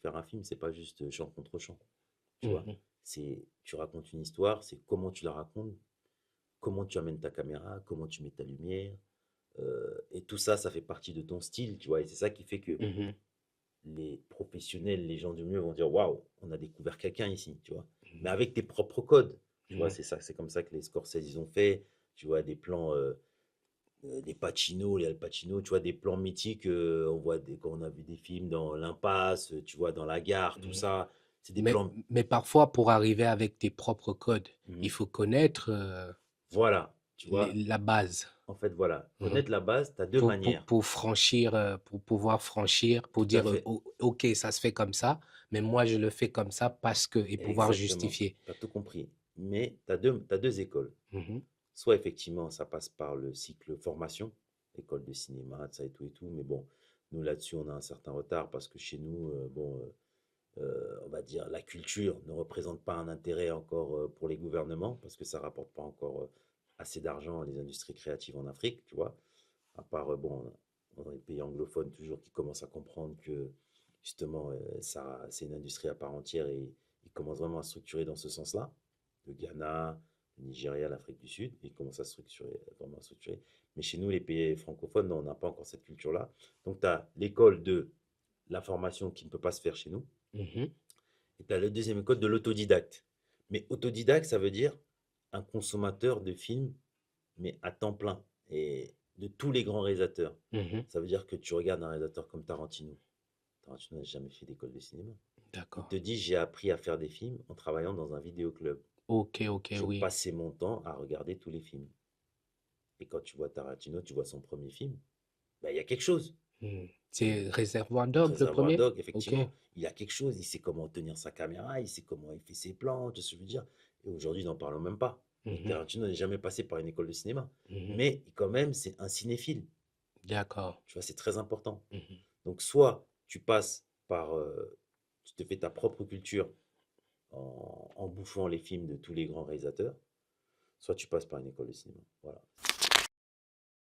faire un film, c'est pas juste champ contre champ, tu vois. Mhm. Tu racontes une histoire, c'est comment tu la racontes, comment tu amènes ta caméra, comment tu mets ta lumière, et tout ça, ça fait partie de ton style, tu vois. Et c'est ça qui fait que Mhm. les professionnels, les gens du milieu vont dire waouh, on a découvert quelqu'un ici, tu vois. Mais Mhm. avec tes propres codes, tu vois, Mhm. c'est ça, c'est comme ça que les Scorsese ils ont fait, tu vois, des plans, des Pacino, les Al Pacino, tu vois, des plans mythiques, on voit quand on a vu des films dans l'impasse, tu vois, dans la gare, tout Mhm. ça, c'est des Mais, plans, mais parfois, pour arriver avec tes propres codes, il mhm. faut connaître Voilà, tu vois, la base. en fait, voilà, Mhm. connaître la base, tu as deux manières, Pour franchir, pour pouvoir franchir, pour tout à dire, fait, OK, ça se fait comme ça, mais moi, je le fais comme ça parce que, et pouvoir exactement, justifier. tu as tout compris. Mais t'as deux écoles. Mhm. Soit effectivement, ça passe par le cycle formation, école de cinéma, ça et tout, mais bon, nous là-dessus, on a un certain retard parce que chez nous, bon, on va dire, la culture ne représente pas un intérêt encore pour les gouvernements parce que ça rapporte pas encore assez d'argent à les industries créatives en Afrique, tu vois. À part, bon, dans les pays anglophones, toujours qui commencent à comprendre que justement, ça, c'est une industrie à part entière et ils commencent vraiment à structurer dans ce sens-là. Le Ghana, le Nigeria, l'Afrique du Sud, ils commencent à structurer, vraiment à structurer. Mais chez nous, les pays francophones, non, on n'a pas encore cette culture-là. Donc, tu as l'école de la formation qui ne peut pas se faire chez nous. Mhm. Et tu as le deuxième école de l'autodidacte. Mais autodidacte, ça veut dire un consommateur de films, mais à temps plein. Et de tous les grands réalisateurs. Mhm. Ça veut dire que tu regardes un réalisateur comme Tarantino. Tarantino n'a jamais fait d'école de cinéma. Il D'accord. te dit, j'ai appris à faire des films en travaillant dans un vidéoclub. OK, OK, Je oui. passais mon temps à regarder tous les films. Et quand tu vois Tarantino, tu vois son premier film, bah, il y a quelque chose. Mhm. Il, C'est Réservoir Dog, le Réservoir premier? Dog, OK. effectivement, il y a quelque chose. Il sait comment tenir sa caméra, il sait comment il fait ses plans, tu sais ce que je veux dire. Et aujourd'hui, n'en parlons même pas. Et Mhm. Tarantino n'est jamais passé par une école de cinéma. Mhm. Mais quand même, c'est un cinéphile. D'accord. Tu vois, c'est très important. Mhm. Donc, soit tu passes par, tu te fais ta propre culture en bouffant les films de tous les grands réalisateurs, soit tu passes par une école de cinéma. Voilà.